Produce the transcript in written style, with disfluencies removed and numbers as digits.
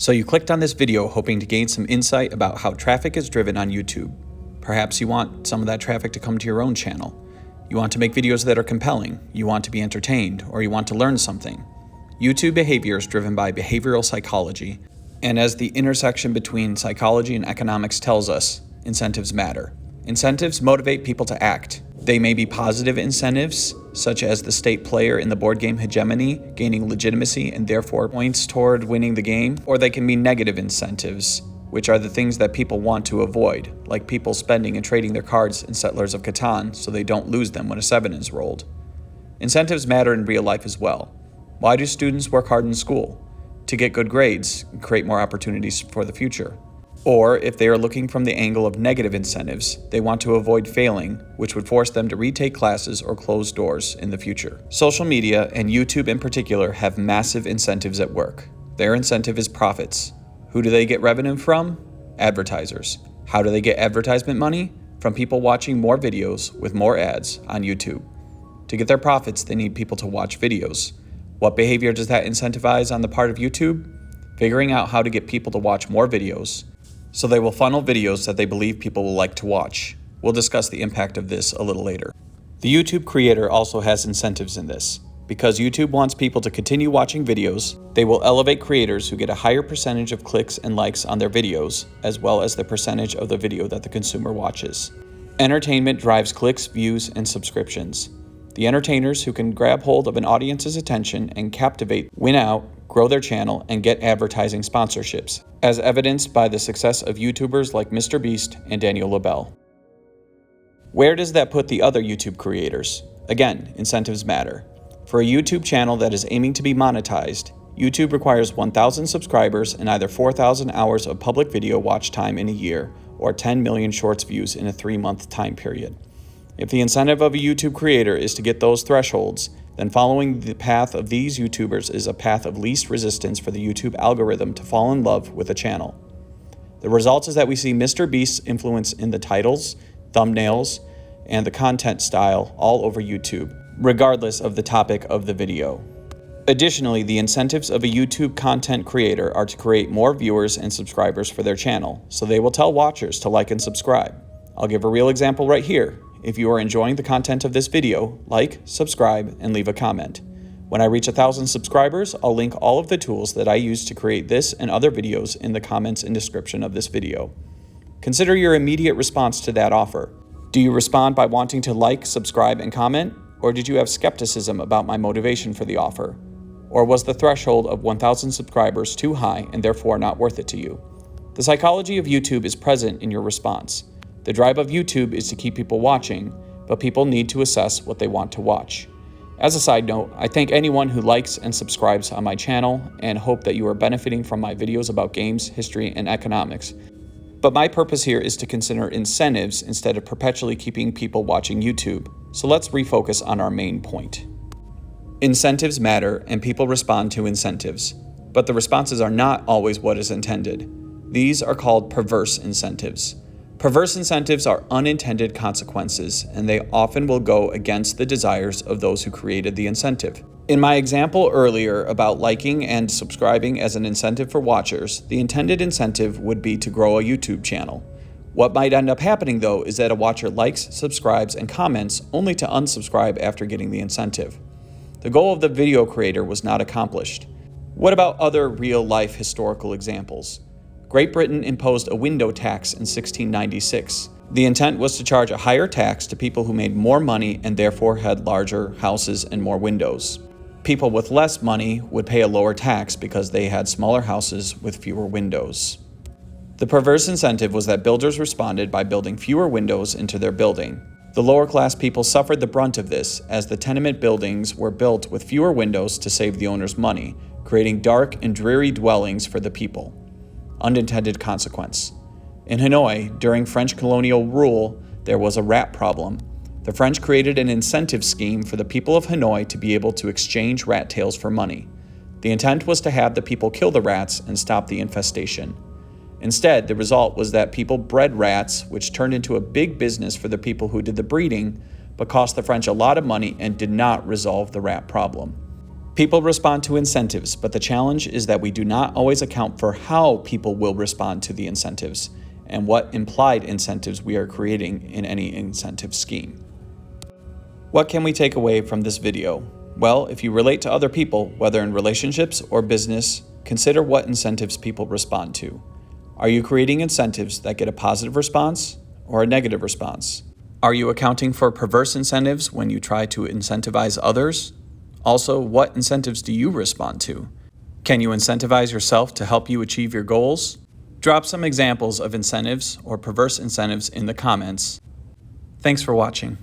So you clicked on this video hoping to gain some insight about how traffic is driven on YouTube. Perhaps you want some of that traffic to come to your own channel. You want to make videos that are compelling, you want to be entertained, or you want to learn something. YouTube behavior is driven by behavioral psychology, and as the intersection between psychology and economics tells us, incentives matter. Incentives motivate people to act. They may be positive incentives, such as the state player in the board game hegemony gaining legitimacy and therefore points toward winning the game, or they can be negative incentives, which are the things that people want to avoid, like people spending and trading their cards in Settlers of Catan so they don't lose them when a 7 is rolled. Incentives matter in real life as well. Why do students work hard in school? To get good grades and create more opportunities for the future. Or, if they are looking from the angle of negative incentives, they want to avoid failing, which would force them to retake classes or close doors in the future. Social media, and YouTube in particular, have massive incentives at work. Their incentive is profits. Who do they get revenue from? Advertisers. How do they get advertisement money? From people watching more videos with more ads on YouTube. To get their profits, they need people to watch videos. What behavior does that incentivize on the part of YouTube? Figuring out how to get people to watch more videos. So they will funnel videos that they believe people will like to watch. We'll discuss the impact of this a little later. The YouTube creator also has incentives in this. Because YouTube wants people to continue watching videos, they will elevate creators who get a higher percentage of clicks and likes on their videos, as well as the percentage of the video that the consumer watches. Entertainment drives clicks, views, and subscriptions. The entertainers who can grab hold of an audience's attention and captivate win out, grow their channel, and get advertising sponsorships, as evidenced by the success of YouTubers like Mr. Beast and Daniel LaBelle. Where does that put the other YouTube creators? Again, incentives matter. For a YouTube channel that is aiming to be monetized, YouTube requires 1,000 subscribers and either 4,000 hours of public video watch time in a year or 10 million shorts views in a 3-month time period. If the incentive of a YouTube creator is to get those thresholds, then following the path of these YouTubers is a path of least resistance for the YouTube algorithm to fall in love with a channel. The result is that we see Mr. Beast's influence in the titles, thumbnails, and the content style all over YouTube, regardless of the topic of the video. Additionally, the incentives of a YouTube content creator are to create more viewers and subscribers for their channel, so they will tell watchers to like and subscribe. I'll give a real example right here. If you are enjoying the content of this video, like, subscribe, and leave a comment. When I reach 1,000 subscribers, I'll link all of the tools that I use to create this and other videos in the comments and description of this video. Consider your immediate response to that offer. Do you respond by wanting to like, subscribe, and comment? Or did you have skepticism about my motivation for the offer? Or was the threshold of 1,000 subscribers too high and therefore not worth it to you? The psychology of YouTube is present in your response. The drive of YouTube is to keep people watching, but people need to assess what they want to watch. As a side note, I thank anyone who likes and subscribes on my channel and hope that you are benefiting from my videos about games, history, and economics. But my purpose here is to consider incentives instead of perpetually keeping people watching YouTube. So let's refocus on our main point. Incentives matter and people respond to incentives, but the responses are not always what is intended. These are called perverse incentives. Perverse incentives are unintended consequences, and they often will go against the desires of those who created the incentive. In my example earlier about liking and subscribing as an incentive for watchers, the intended incentive would be to grow a YouTube channel. What might end up happening, though, is that a watcher likes, subscribes, and comments only to unsubscribe after getting the incentive. The goal of the video creator was not accomplished. What about other real-life historical examples? Great Britain imposed a window tax in 1696. The intent was to charge a higher tax to people who made more money and therefore had larger houses and more windows. People with less money would pay a lower tax because they had smaller houses with fewer windows. The perverse incentive was that builders responded by building fewer windows into their building. The lower class people suffered the brunt of this as the tenement buildings were built with fewer windows to save the owners money, creating dark and dreary dwellings for the people. Unintended consequence. In Hanoi, during French colonial rule, there was a rat problem. The French created an incentive scheme for the people of Hanoi to be able to exchange rat tails for money. The intent was to have the people kill the rats and stop the infestation. Instead, the result was that people bred rats, which turned into a big business for the people who did the breeding, but cost the French a lot of money and did not resolve the rat problem. People respond to incentives, but the challenge is that we do not always account for how people will respond to the incentives and what implied incentives we are creating in any incentive scheme. What can we take away from this video? Well, if you relate to other people, whether in relationships or business, consider what incentives people respond to. Are you creating incentives that get a positive response or a negative response? Are you accounting for perverse incentives when you try to incentivize others? Also, what incentives do you respond to? Can you incentivize yourself to help you achieve your goals? Drop some examples of incentives or perverse incentives in the comments. Thanks for watching.